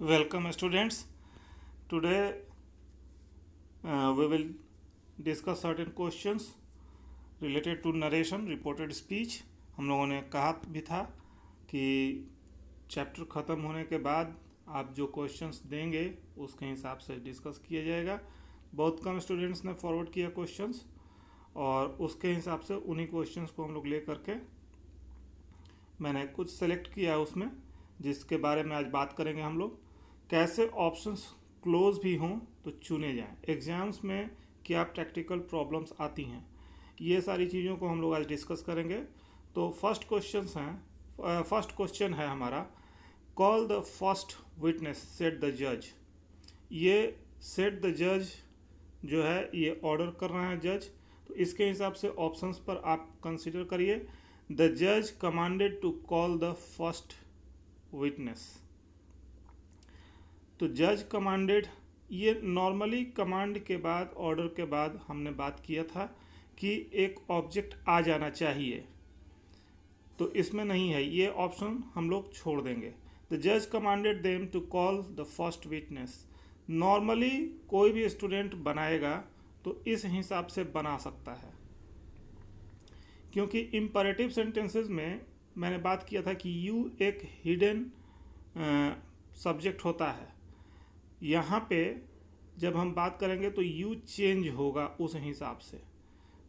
Welcome students. Today we will discuss certain questions related to narration, reported speech. हम लोगों ने कहा भी था कि चैप्टर ख़त्म होने के बाद आप जो क्वेश्चंस देंगे उसके हिसाब से डिस्कस किया जाएगा। बहुत कम स्टूडेंट्स ने फॉरवर्ड किया क्वेश्चंस और उसके हिसाब से उन्हीं क्वेश्चंस को हम लोग ले करके मैंने कुछ सेलेक्ट किया है उसमें, जिसके बारे में आज बात करेंगे हम लोग। कैसे ऑप्शंस क्लोज भी हों तो चुने जाएं, एग्ज़ाम्स में क्या प्रैक्टिकल प्रॉब्लम्स आती हैं, ये सारी चीज़ों को हम लोग आज डिस्कस करेंगे। तो फर्स्ट क्वेश्चन है हमारा, call the first witness set the जज। ये सेट द जज जो है ये ऑर्डर कर रहा है जज, तो इसके हिसाब से ऑप्शंस पर आप कंसिडर करिए। द जज commanded to call the first witness. तो जज कमांडेड, ये नॉर्मली कमांड के बाद, ऑर्डर के बाद हमने बात किया था कि एक ऑब्जेक्ट आ जाना चाहिए, तो इसमें नहीं है, ये ऑप्शन हम लोग छोड़ देंगे। द जज commanded them to call the first witness. Normally कोई भी स्टूडेंट बनाएगा तो इस हिसाब से बना सकता है, क्योंकि इम्परेटिव सेंटेंसेस में मैंने बात किया था कि यू एक हिडन सब्जेक्ट होता है। यहाँ पे जब हम बात करेंगे तो यू चेंज होगा उस हिसाब से।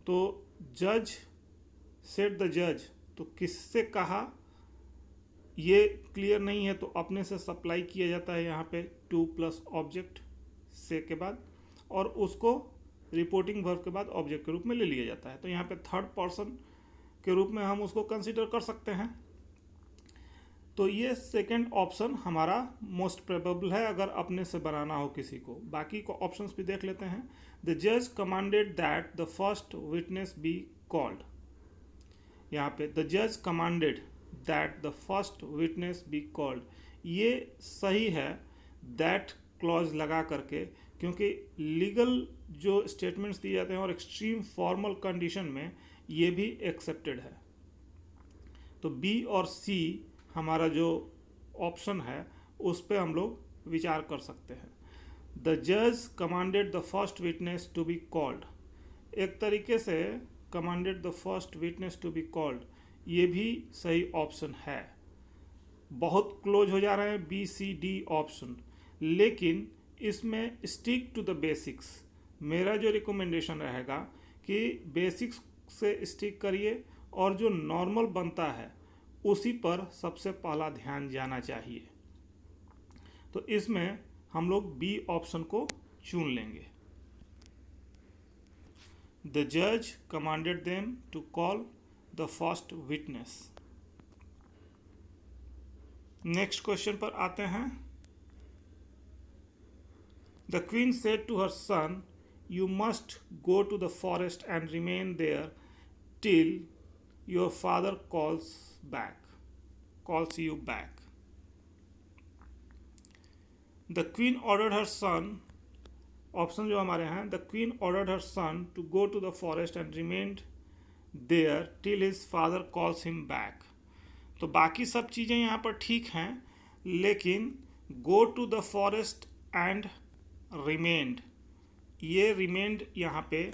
तो जज सेट द जज, तो किससे कहा ये क्लियर नहीं है, तो अपने से सप्लाई किया जाता है यहाँ पे टू प्लस ऑब्जेक्ट से के बाद, और उसको रिपोर्टिंग वर्ब के बाद ऑब्जेक्ट के रूप में ले लिया जाता है। तो यहाँ पे थर्ड पर्सन के रूप में हम उसको कंसिडर कर सकते हैं। तो ये सेकंड ऑप्शन हमारा मोस्ट प्रोबेबल है अगर अपने से बनाना हो किसी को। बाकी को ऑप्शंस भी देख लेते हैं। द जज commanded that the first witness be called. यहाँ पे द जज commanded that the first witness B called, ये सही है दैट क्लॉज लगा करके, क्योंकि लीगल जो स्टेटमेंट्स दिए जाते हैं और एक्सट्रीम फॉर्मल कंडीशन में ये भी एक्सेप्टेड है। तो बी और सी हमारा जो ऑप्शन है उस पर हम लोग विचार कर सकते हैं। द जज commanded the first witness to be called, एक तरीके से commanded the first witness to be called, ये भी सही ऑप्शन है। बहुत क्लोज हो जा रहे हैं बी सी डी ऑप्शन, लेकिन इसमें स्टिक टू द बेसिक्स। मेरा जो रिकमेंडेशन रहेगा कि बेसिक्स से स्टिक करिए और जो नॉर्मल बनता है उसी पर सबसे पहला ध्यान जाना चाहिए। तो इसमें हम लोग बी ऑप्शन को चुन लेंगे। द जज commanded them to call the first witness. Next question पर आते हैं। The queen said to her son, you must go to the forest and remain there till your father calls you back. The queen ordered her son, option जो हमारे हैं, the queen ordered her son to go to the forest and remained there till his father calls him back. तो बाकी सब चीज़ें यहाँ पर ठीक हैं, लेकिन go to the forest and remained, ये remained यहाँ पे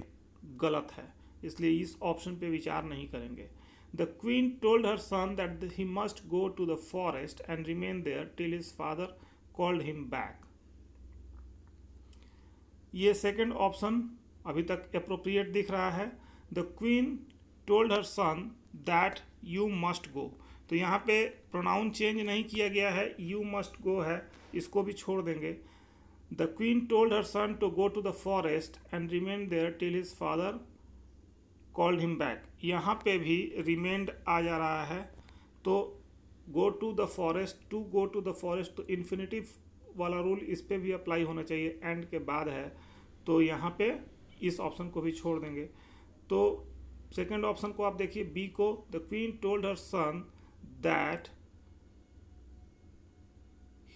गलत है, इसलिए इस ऑप्शन पे विचार नहीं करेंगे। The queen told her son that he must go to the forest and remain there till his father called him back. ये सेकंड ऑप्शन अभी तक अप्रोप्रिएट दिख रहा है। The queen told her son that you must go, तो यहाँ पे pronoun change नहीं किया गया है, you must go है, इसको भी छोड़ देंगे। The queen told her son to go to the forest and remain there till his father called him back, यहाँ पे भी remained आ जा रहा है, तो go to the forest, to go to the forest, तो इन्फिनेटिव वाला रूल इस पे भी अप्लाई होना चाहिए, एंड के बाद है, तो यहाँ पे इस ऑप्शन को भी छोड़ देंगे। तो सेकंड ऑप्शन को आप देखिए, बी को, the queen told her son that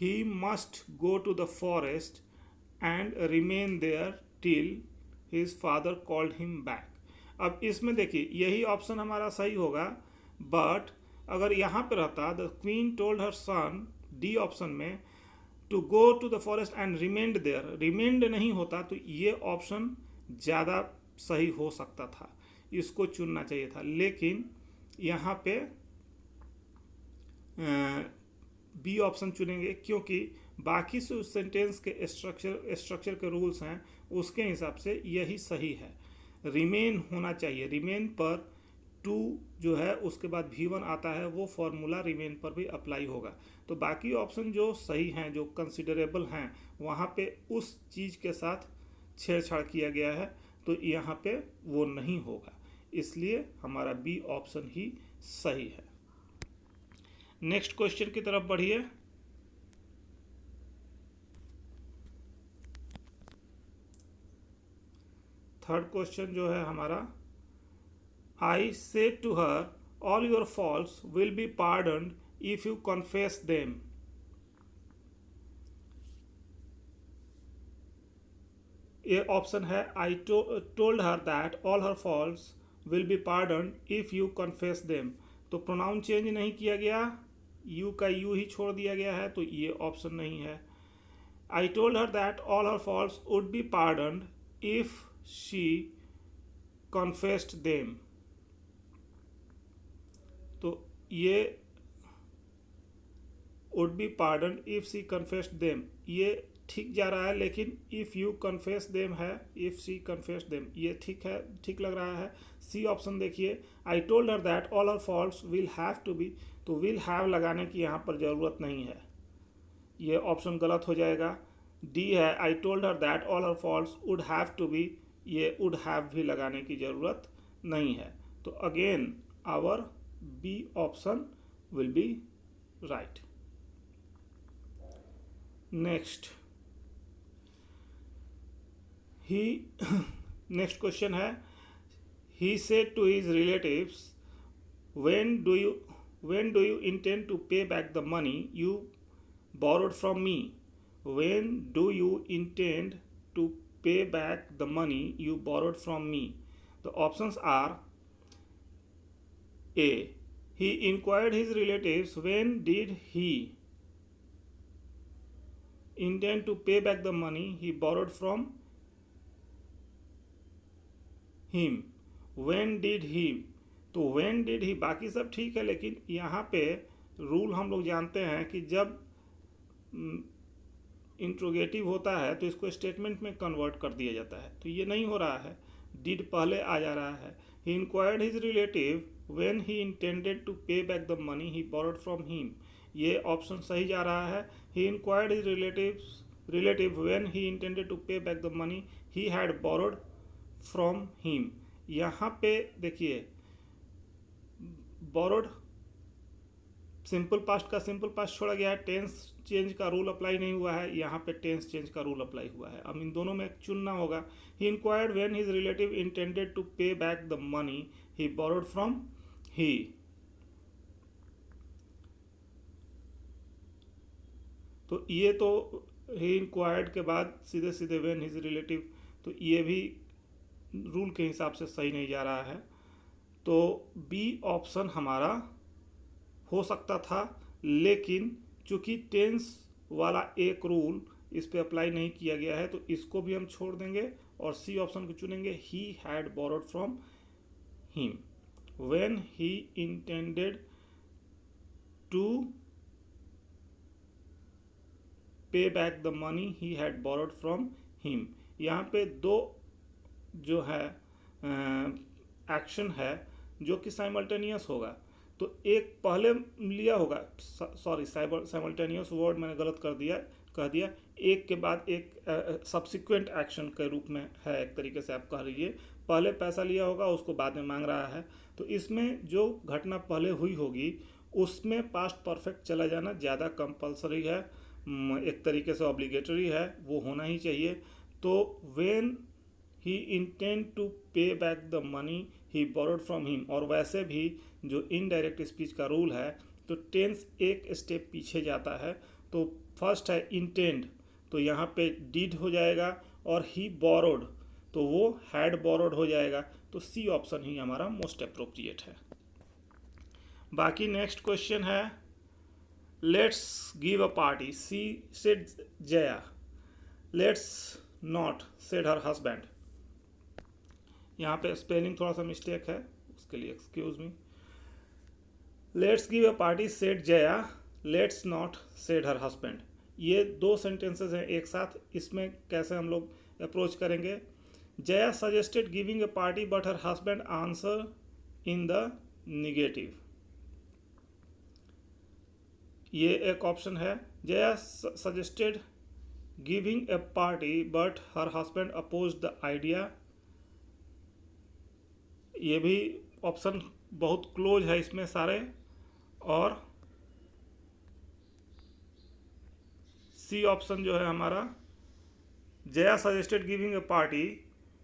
he must go to the forest and remain there till his father called him back. अब इसमें देखिए यही ऑप्शन हमारा सही होगा, बट अगर यहाँ पे रहता the queen told her son, D option में, to go to the forest and remained there, remained नहीं होता तो ये ऑप्शन ज़्यादा सही हो सकता था, इसको चुनना चाहिए था, लेकिन यहाँ पे बी ऑप्शन चुनेंगे क्योंकि बाकी सेंटेंस के स्ट्रक्चर के रूल्स हैं उसके हिसाब से यही सही है। रिमेन होना चाहिए, रिमेन पर टू जो है उसके बाद V1 आता है, वो फॉर्मूला रिमेन पर भी अप्लाई होगा। तो बाकी ऑप्शन जो सही हैं, जो कंसिडरेबल हैं, वहाँ पे उस चीज़ के साथ छेड़छाड़ किया गया है, तो यहाँ पे वो नहीं होगा, इसलिए हमारा बी ऑप्शन ही सही है। नेक्स्ट क्वेश्चन की तरफ बढ़िए। थर्ड क्वेश्चन जो है हमारा, I say to her all your faults will be pardoned if you confess them. ये ऑप्शन है I told her that all her faults will be pardoned if you confess them. तो pronoun change नहीं किया गया, you का you ही छोड़ दिया गया है, तो ये ऑप्शन नहीं है। I told her that all her faults would be pardoned if she confessed them, तो ये would be pardoned if she confessed them ये ठीक जा रहा है, लेकिन इफ़ यू कन्फेस देम है, इफ़ शी कन्फेस देम ये ठीक है, ठीक लग रहा है। सी ऑप्शन देखिए, I told her that all her faults will have to be, तो विल हैव लगाने की यहाँ पर ज़रूरत नहीं है, ये ऑप्शन गलत हो जाएगा। डी है, I told her that all her faults would have to be, ये वुड हैव भी लगाने की ज़रूरत नहीं है। तो again our B option will be right. Next next question है, he said to his relatives when do you intend to pay back the money you borrowed from me? When do you intend to pay back the money you borrowed from me? The options are A, he inquired his relatives when did he intend to pay back the money he borrowed from him. When did he, तो when did he बाकी सब ठीक है, लेकिन यहाँ पे rule हम लोग जानते हैं कि जब इंट्रोगेटिव होता है तो इसको स्टेटमेंट में कन्वर्ट कर दिया जाता है, तो ये नहीं हो रहा है, डिड पहले आ जा रहा है। He enquired his relative when he intended to pay back the money he borrowed from him, ये ऑप्शन सही जा रहा है। He enquired his relative when he intended to pay back the money he had borrowed from him, यहाँ पे देखिए borrowed simple past का simple past छोड़ा गया है, टेंस चेंज का रूल अप्लाई नहीं हुआ है, यहाँ पे टेंस चेंज का रूल अप्लाई हुआ है। अब इन दोनों में चुनना होगा। He enquired when his relative intended to pay back the money he borrowed from he, तो ये तो ही इंक्वायर्ड के बाद सीधे सीधे व्हेन हिज रिलेटिव, तो ये भी रूल के हिसाब से सही नहीं जा रहा है, तो बी ऑप्शन हमारा हो सकता था, लेकिन चूंकि टेंस वाला एक रूल इस पे अप्लाई नहीं किया गया है तो इसको भी हम छोड़ देंगे और सी ऑप्शन को चुनेंगे। He had borrowed from him when he intended to pay back the money he had borrowed from him. यहाँ पे दो जो है एक्शन है जो कि साइमल्टेनियस होगा, तो एक पहले लिया होगा, सॉरी साइमल्टेनियस वर्ड मैंने गलत कह दिया, एक के बाद एक सब्सिक्वेंट एक्शन के रूप में है, एक तरीके से आप कह लीजिए, पहले पैसा लिया होगा उसको बाद में मांग रहा है, तो इसमें जो घटना पहले हुई होगी उसमें पास्ट परफेक्ट चला जाना ज़्यादा कंपलसरी है, एक तरीके से ऑब्लिगेटरी है, वो होना ही चाहिए। तो when he intend to pay back the money he borrowed from him, और वैसे भी जो इनडायरेक्ट स्पीच का रूल है तो टेंस एक स्टेप पीछे जाता है, तो फर्स्ट है इंटेंड, तो यहाँ पे डिड हो जाएगा, और ही बोरोड तो वो हैड बोरोड हो जाएगा, तो सी ऑप्शन ही हमारा मोस्ट अप्रोप्रिएट है। बाकी नेक्स्ट क्वेश्चन है, let's give a party, she said Jaya. Let's not, said her husband. यहाँ पे स्पेलिंग थोड़ा सा मिस्टेक है, उसके लिए excuse me. Let's give a party said Jaya, let's not said her husband. ये दो सेंटेंसेस हैं एक साथ, इसमें कैसे हम लोग अप्रोच करेंगे। Jaya suggested giving a party but her husband answer in the negative. ये एक ऑप्शन है। Jaya suggested giving a party but her husband oppose the idea. ये भी ऑप्शन बहुत क्लोज है इसमें सारे। और सी ऑप्शन जो है हमारा, Jaya suggested giving a party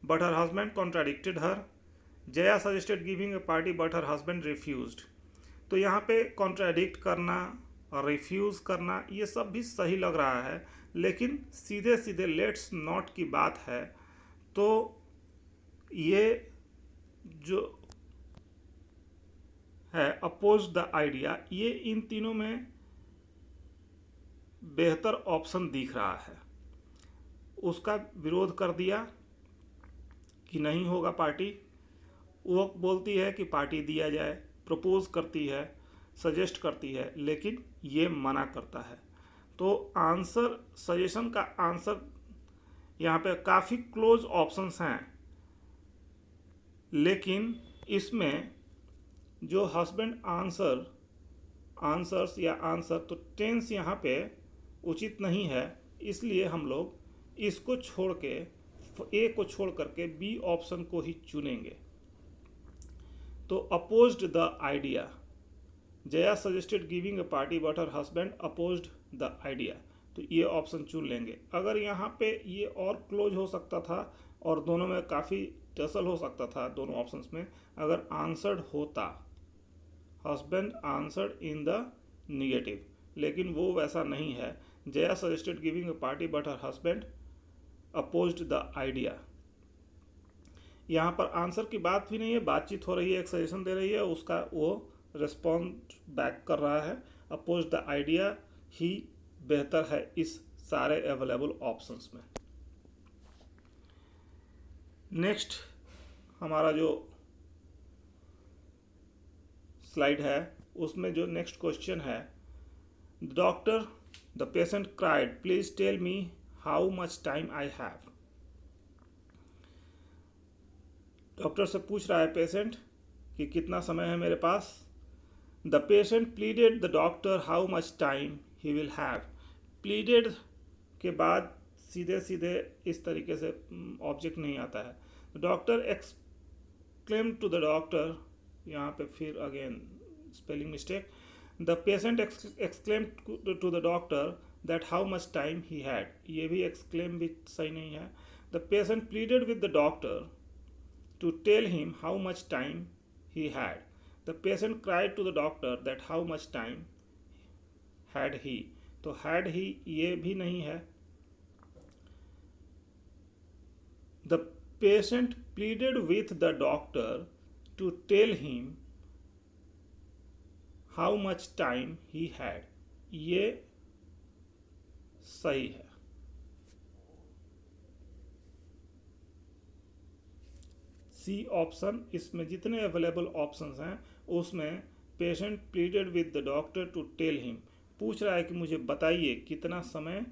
but her husband contradicted her. Jaya suggested giving a party but her husband refused. तो यहाँ पे कॉन्ट्राडिक्ट करना और रिफ्यूज़ करना ये सब भी सही लग रहा है, लेकिन सीधे सीधे लेट्स नॉट की बात है तो ये जो है अपोज द आइडिया, ये इन तीनों में बेहतर ऑप्शन दिख रहा है। उसका विरोध कर दिया कि नहीं होगा पार्टी, वो बोलती है कि पार्टी दिया जाए, प्रपोज करती है, सजेस्ट करती है, लेकिन ये मना करता है। तो आंसर, सजेशन का आंसर यहाँ पे काफ़ी क्लोज ऑप्शंस हैं, लेकिन इसमें जो हस्बैंड आंसर्स या आंसर, तो टेंस यहाँ पे उचित नहीं है, इसलिए हम लोग इसको छोड़ के, ए को छोड़ करके बी ऑप्शन को ही चुनेंगे। तो opposed the idea, Jaya suggested giving a party but her husband opposed the idea, तो ये ऑप्शन चुन लेंगे। अगर यहाँ पे ये और क्लोज हो सकता था और दोनों में काफ़ी टसल हो सकता था दोनों ऑप्शंस में, अगर आंसर्ड होता husband answered in the negative, लेकिन वो वैसा नहीं है। Jaya suggested giving a party but her husband opposed the idea. यहाँ पर आंसर की बात भी नहीं है, बातचीत हो रही है, एक सजेशन दे रही है, उसका वो रिस्पॉन्ड बैक कर रहा है। अपोज द आइडिया ही बेहतर है इस सारे अवेलेबल ऑप्शंस में। नेक्स्ट हमारा जो स्लाइड है उसमें जो नेक्स्ट क्वेश्चन है, doctor the patient cried please tell me how much time I have. Doctor से पूछ रहा है पेशेंट कि कितना समय है मेरे पास। The patient pleaded the doctor how much time he will have. Pleaded के बाद सीधे सीधे इस तरीके से ऑब्जेक्ट नहीं आता है। Doctor exclaimed to the doctor, यहाँ पे फिर again spelling mistake. The patient exclaimed to the doctor that how much time he had, ये भी एक्सक्लेम भी सही नहीं है। The patient pleaded with the doctor to tell him how much time he had. The patient cried to the doctor that how much time had he. तो had he ये भी नहीं है। The patient pleaded with the doctor to tell him how much time he had, ये सही है। C option, इसमें जितने अवेलेबल ऑप्शंस हैं उसमें patient pleaded with the doctor to tell him, पूछ रहा है कि मुझे बताइए कितना समय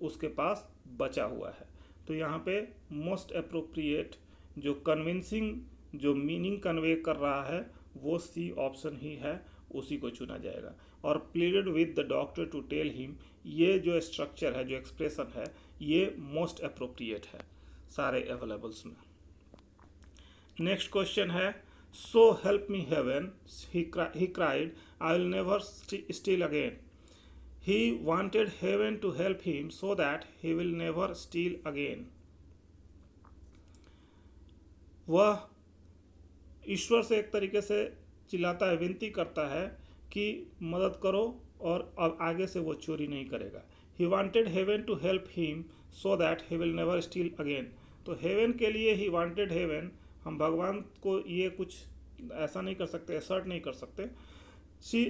उसके पास बचा हुआ है। तो यहाँ पे मोस्ट अप्रोप्रिएट जो कन्विंसिंग जो मीनिंग कन्वे कर रहा है वो सी ऑप्शन ही है, उसी को चुना जाएगा। और pleaded with the doctor to tell him, ये जो स्ट्रक्चर है, जो एक्सप्रेशन है, ये मोस्ट अप्रोप्रिएट है सारे अवेलेबल्स में। नेक्स्ट क्वेश्चन है, so help me heaven he cried I will never steal again. He wanted heaven to help him so that he will never steal again. वह ईश्वर से एक तरीके से चिल्लाता है, विनती करता है कि मदद करो और अब आगे से वो चोरी नहीं करेगा। He wanted heaven to help him so that he will never steal again. तो हेवन के लिए ही वांटेड हेवन, हम भगवान को ये कुछ ऐसा नहीं कर सकते, असर्ट नहीं कर सकते। She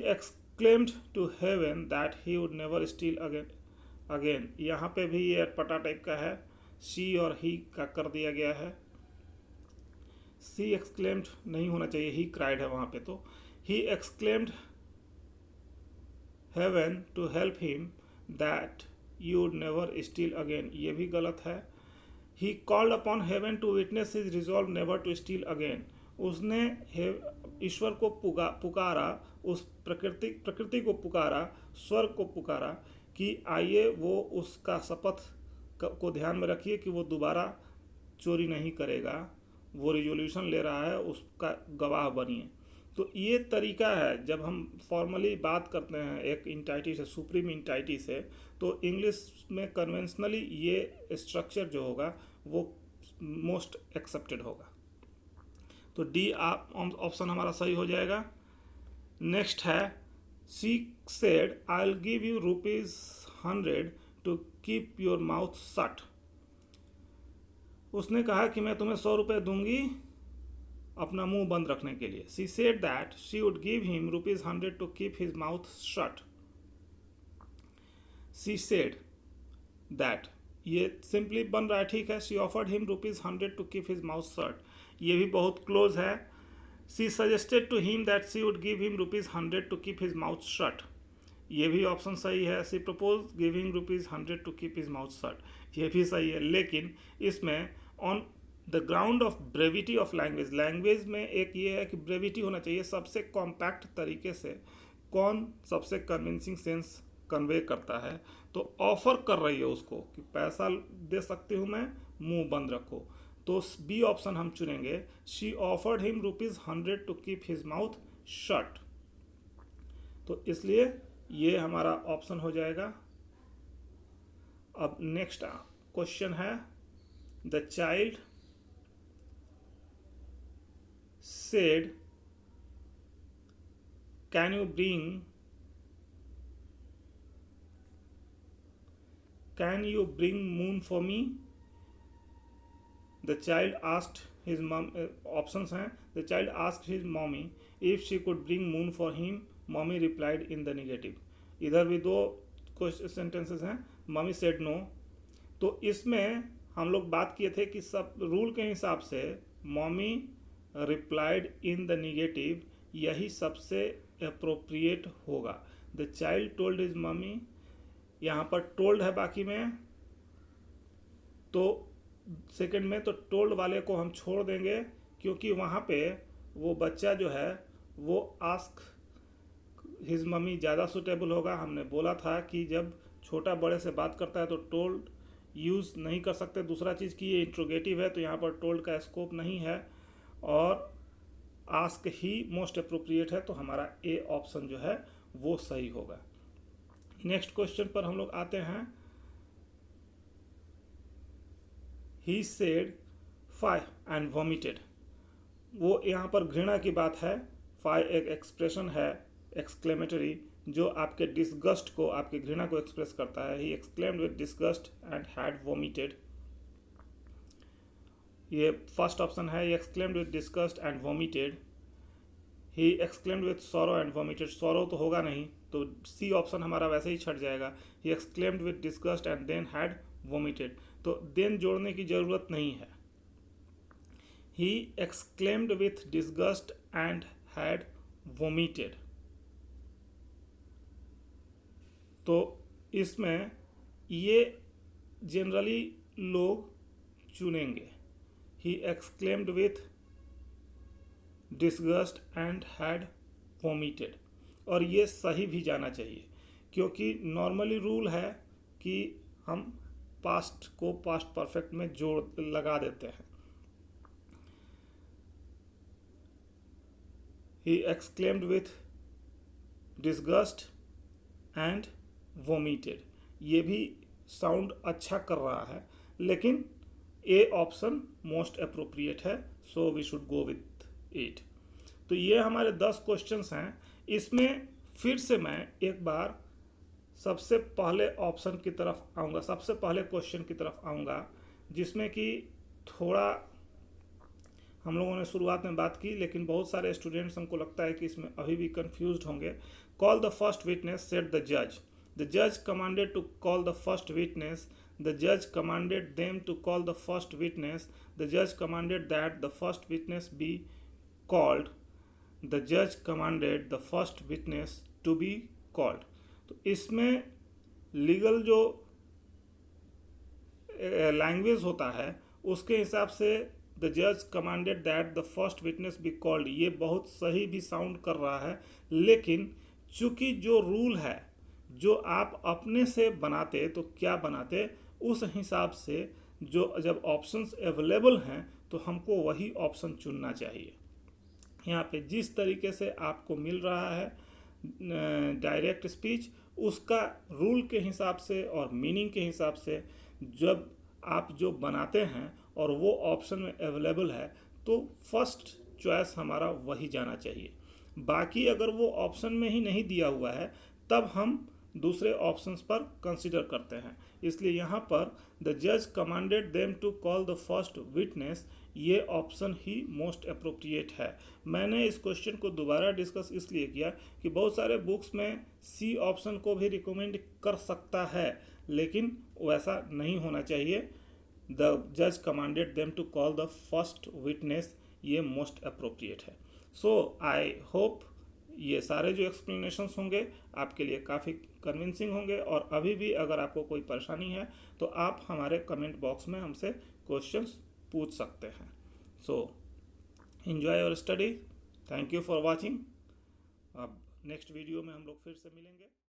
claimed to heaven that he would never steal again. यहाँ पे भी ये अटपटा टाइप का है, she और he का कर दिया गया है. she exclaimed नहीं होना चाहिए, he cried है वहाँ पे. तो he exclaimed heaven to help him that you would never steal again. ये भी गलत है. He called upon heaven to witness his resolve never to steal again. उसने ईश्वर को पुकारा, उस प्रकृति को पुकारा, स्वर्ग को पुकारा कि आइए वो उसका शपथ को ध्यान में रखिए कि वो दोबारा चोरी नहीं करेगा. वो रिजोल्यूशन ले रहा है, उसका गवाह बनिए. तो ये तरीका है जब हम फॉर्मली बात करते हैं एक इंटाइटी से, सुप्रीम इंटाइटी से, तो इंग्लिश में कन्वेंशनली ये स्ट्रक्चर जो होगा वो मोस्ट एक्सेप्टेड होगा. तो डी ऑप्शन हमारा सही हो जाएगा. नेक्स्ट है, she said I will give you ₹100 to keep your mouth shut. उसने कहा कि मैं तुम्हें 100 रुपये दूंगी अपना मुंह बंद रखने के लिए. She said that she would give him ₹100 to keep his mouth shut. She said that, ये सिंपली बन रहा है, ठीक है. She offered him ₹100 to keep his mouth shut. ये भी बहुत क्लोज है. She suggested to him that she would give him ₹100 to keep his mouth shut. ये भी ऑप्शन सही है. She propose giving ₹100 to keep his mouth shut. ये भी सही है, लेकिन इसमें on the ground of brevity of language, language में एक ये है कि ब्रेविटी होना चाहिए. सबसे कॉम्पैक्ट तरीके से कौन सबसे कन्विंसिंग सेंस कन्वे करता है. तो ऑफर कर रही है उसको कि पैसा दे सकती हूँ मैं, मुंह बंद रखो. तो बी ऑप्शन हम चुनेंगे. She offered him ₹100 to keep his mouth shut. तो इसलिए ये हमारा ऑप्शन हो जाएगा. अब नेक्स्ट क्वेश्चन है, the child said can you bring moon for me. The child asked his mom, options हैं, the child asked his mommy if she could bring moon for him. Mommy replied in the negative. इधर भी दो sentences हैं. Mummy said no. तो इसमें हम लोग बात किए थे कि सब रूल के हिसाब से mummy replied in the negative, यही सबसे अप्रोप्रिएट होगा. The child told his mummy, यहाँ पर टोल्ड है बाकी में, तो सेकंड में तो टोल्ड वाले को हम छोड़ देंगे क्योंकि वहाँ पे वो बच्चा जो है वो आस्क हिज मम्मी ज़्यादा सुटेबल होगा. हमने बोला था कि जब छोटा बड़े से बात करता है तो टोल्ड यूज़ नहीं कर सकते. दूसरा चीज़ कि ये इंट्रोगेटिव है तो यहाँ पर टोल्ड का स्कोप नहीं है, और आस्क ही मोस्ट अप्रोप्रिएट है. तो हमारा ए ऑप्शन जो है वो सही होगा. नेक्स्ट क्वेश्चन पर हम लोग आते हैं. He said five and vomited. वो यहाँ पर घृणा की बात है. फाय एक एक्सप्रेशन है एक्सक्लेमेटरी जो आपके डिस्गस्ट को, आपकी घृणा को एक्सप्रेस करता है. He exclaimed with disgust and had vomited. ये फर्स्ट ऑप्शन है. He exclaimed with disgust and vomited. He exclaimed with sorrow and vomited. Sorrow तो होगा नहीं, तो सी ऑप्शन हमारा वैसे ही छट जाएगा. He exclaimed with disgust and then had vomited. तो देन जोड़ने की जरूरत नहीं है. He exclaimed with disgust and had vomited. तो इसमें ये जनरली लोग चुनेंगे. He exclaimed with disgust and had vomited. और ये सही भी जाना चाहिए क्योंकि नॉर्मली रूल है कि हम पास्ट को पास्ट परफेक्ट में जोड़ लगा देते हैं. ही exclaimed with disgust and vomited. ये भी साउंड अच्छा कर रहा है, लेकिन ए ऑप्शन मोस्ट अप्रोप्रिएट है. So we should go with it. तो ये हमारे 10 क्वेश्चंस हैं. इसमें फिर से मैं एक बार सबसे पहले ऑप्शन की तरफ आऊँगा, सबसे पहले क्वेश्चन की तरफ आऊँगा, जिसमें कि थोड़ा हम लोगों ने शुरुआत में बात की, लेकिन बहुत सारे स्टूडेंट्स हमको लगता है कि इसमें अभी भी कंफ्यूज्ड होंगे. call the first witness, said the judge. The judge commanded to call the first witness. The judge commanded them to call the first witness. The judge commanded that the first witness be called. The judge commanded the first witness to be called. तो इसमें legal जो language होता है उसके हिसाब से the जज commanded that the first witness B called, ये बहुत सही भी साउंड कर रहा है, लेकिन चूंकि जो रूल है जो आप अपने से बनाते तो क्या बनाते उस हिसाब से जो जब ऑप्शंस अवेलेबल हैं तो हमको वही ऑप्शन चुनना चाहिए। यहाँ पे जिस तरीके से आपको मिल रहा है डायरेक्ट स्पीच, उसका रूल के हिसाब से और मीनिंग के हिसाब से जब आप जो बनाते हैं और वो ऑप्शन में अवेलेबल है तो फर्स्ट चॉइस हमारा वही जाना चाहिए। बाकी अगर वो ऑप्शन में ही नहीं दिया हुआ है तब हम दूसरे ऑप्शंस पर कंसिडर करते हैं। इसलिए यहाँ पर द जज commanded them to call the first witness, ये ऑप्शन ही मोस्ट अप्रोप्रिएट है। मैंने इस क्वेश्चन को दोबारा डिस्कस इसलिए किया कि बहुत सारे बुक्स में सी ऑप्शन को भी रिकमेंड कर सकता है, लेकिन वैसा नहीं होना चाहिए। द जज commanded them to call the first witness, ये मोस्ट अप्रोप्रिएट है। सो आई होप ये सारे जो एक्सप्लेनेशंस होंगे आपके लिए काफ़ी कन्विंसिंग होंगे, और अभी भी अगर आपको कोई परेशानी है तो आप हमारे कमेंट बॉक्स में हमसे क्वेश्चंस पूछ सकते हैं। So enjoy your study, thank you for watching. अब नेक्स्ट वीडियो में हम लोग फिर से मिलेंगे।